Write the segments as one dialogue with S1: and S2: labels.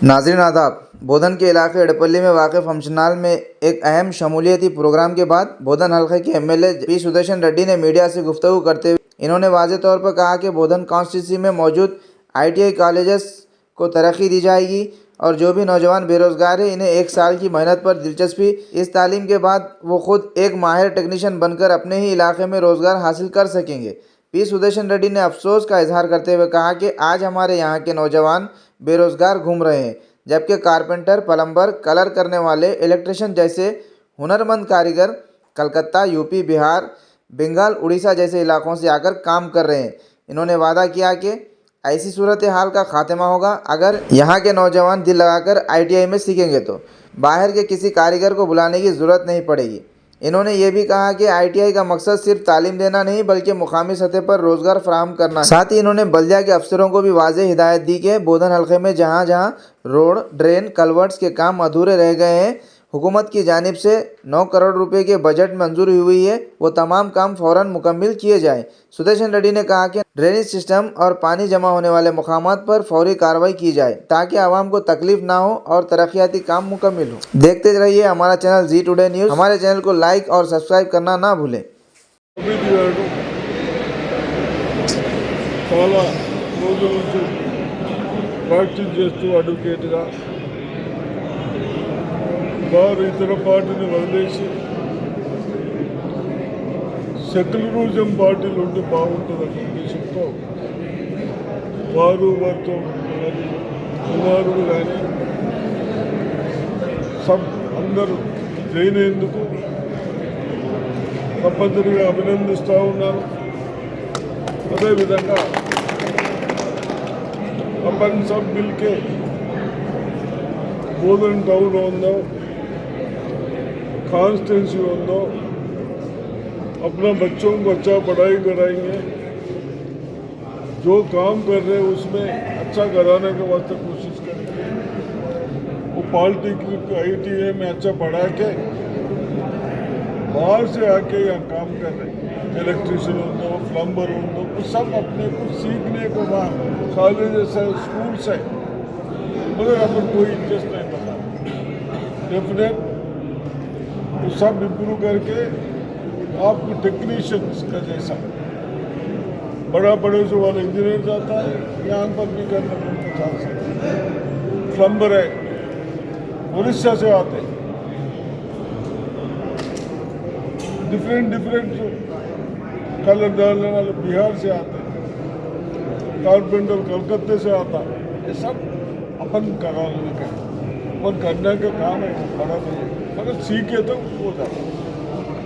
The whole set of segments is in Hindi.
S1: नाज़रीन आदाब। बोधन के इलाके एडपल्ली में वाक़ फंक्शनल में एक अहम शमूलियती प्रोग्राम के बाद बोधन हल्के के एमएलए पी सुदर्शन रेड्डी ने मीडिया से गुफ्तगू करते हुए इन्होंने वाज़े तौर पर कहा कि बोधन कॉन्स्टिट्यूंसी में मौजूद आईटीआई कॉलेजेस को तरक्की दी जाएगी और जो भी नौजवान बेरोज़गार हैं इन्हें 1 साल की मेहनत पर दिलचस्पी, इस तालीम के बाद वो खुद एक माहिर टेक्नीशियन बनकर अपने ही इलाके में रोज़गार हासिल कर सकेंगे। पी सुदर्शन रेड्डी ने अफसोस का इजहार करते हुए कहा कि आज हमारे यहाँ के नौजवान बेरोज़गार घूम रहे हैं, जबकि कारपेंटर, प्लम्बर, कलर करने वाले, इलेक्ट्रिशियन जैसे हुनरमंद कारीगर कलकत्ता, यूपी, बिहार, बंगाल, उड़ीसा जैसे इलाकों से आकर काम कर रहे हैं। इन्होंने वादा किया कि ऐसी सूरत हाल का खात्मा होगा अगर यहाँ के नौजवान दिल लगाकर आईटीआई में सीखेंगे तो बाहर के किसी कारीगर को बुलाने की ज़रूरत नहीं पड़ेगी। इन्होंने ये भी कहा कि आईटीआई का मकसद सिर्फ तालीम देना नहीं बल्कि मुकामी सतह पर रोज़गार फराहम करना है। साथ ही इन्होंने बल्दिया के अफसरों को भी वाज़ेह हिदायत दी कि बोधन हल्के में जहाँ जहाँ रोड, ड्रेन, कलवर्ट्स के काम अधूरे रह गए हैं, हुकूमत की जानिब से 9 करोड़ रुपए के बजट मंजूरी हुई है, वो तमाम काम फ़ौरन मुकम्मिल किए जाएँ। सुदर्शन रेड्डी ने कहा कि ड्रेनेज सिस्टम और पानी जमा होने वाले मकामात पर फौरी कार्रवाई की जाए ताकि आवाम को तकलीफ ना हो और तरक्याती काम मुकम्मिल हो। देखते रहिए हमारा चैनल जी टुडे न्यूज़। हमारे चैनल को लाइक और सब्सक्राइब करना ना भूलें।
S2: చాలా రోజుల నుంచి ప్రాక్టీస్ చేస్తూ అడ్వకేట్గా వారు ఇతర పార్టీని వదిలేసి సెక్యులరిజం పార్టీలు ఉంటే బాగుంటుందన్న ఉద్దేశంతో వారితో మరి కుమారుడు కానీ అందరూ జైన్ అయ్యేందుకు తప్పనిసరిగా అభినందిస్తూ ఉన్నాను। అదేవిధంగా अपन सब मिलके बोधन टाउन हो कॉन्स्टिट्यूंसी हो अपना बच्चों को अच्छा पढ़ाई कराएंगे, जो काम कर रहे हैं उसमें अच्छा कराने के वास्ते कोशिश करेंगे। वो पॉलिटेक्निक आईटीआई में अच्छा पढ़ा के बाहर से आके यहाँ काम कर रहे हैं, इलेक्ट्रिशियन हो, प्लम्बर हो, सब अपने को सीखने को वहाँ कॉलेज है, स्कूल है, मगर अपन कोई इंटरेस्ट नहीं बता डेफिनेट वो सब इम्प्रूव करके आपको टेक्नीशियंस का जैसा बड़ा बड़े से वाला इंजीनियर जाता है, यहाँ पर भी करने को चांस है। प्लम्बर है उड़ीसा से आते हैं, डिफरेंट कलर डालने वाले बिहार से आते हैं, कारपेंटर कलकत्ते से आता है। ये सब अपन कराने का अपन करने का काम है, बड़ा नहीं है, अगर सीखे तो हो जाता।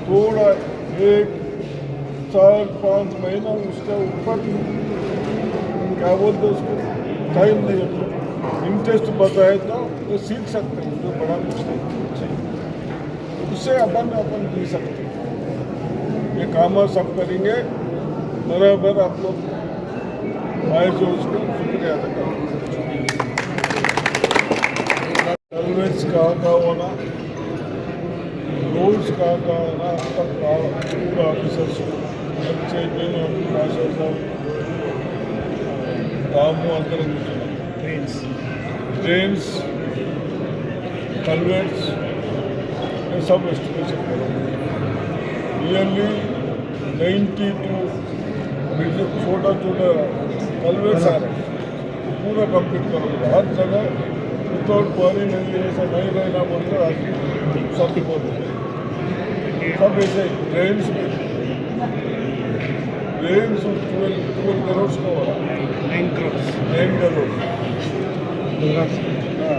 S2: थोड़ा 1 साल 5 महीना उसका ऊपर क्या बोलते उसको टाइम नहीं है, इंटरेस्ट बताए तो वो सीख सकते हैं, जो बड़ा मुश्किल उससे अपन जी सकते हैं। ये काम सब करेंगे बराबर। आप लोग आए जो उसको शुक्रिया अदा करें। कॉलेज का होना, रोड्स का होना, तक पूरा ऑफिसर्स अच्छे कामों अंतर ट्रेन्स कन्वेंट्स ये सब एस्टिमेशन करेंगे। नियरली 92 छोटा कलवेट्स आ रहे हैं, पूरा कंप्लीट करोगे। हर जगह विदाउट पानी नहीं ऐसा नहीं रहना बोलकर आज सब बोलते सब ऐसे ड्रेन्स 12 करोड़ का हो रहा है, 9 करोड़। हाँ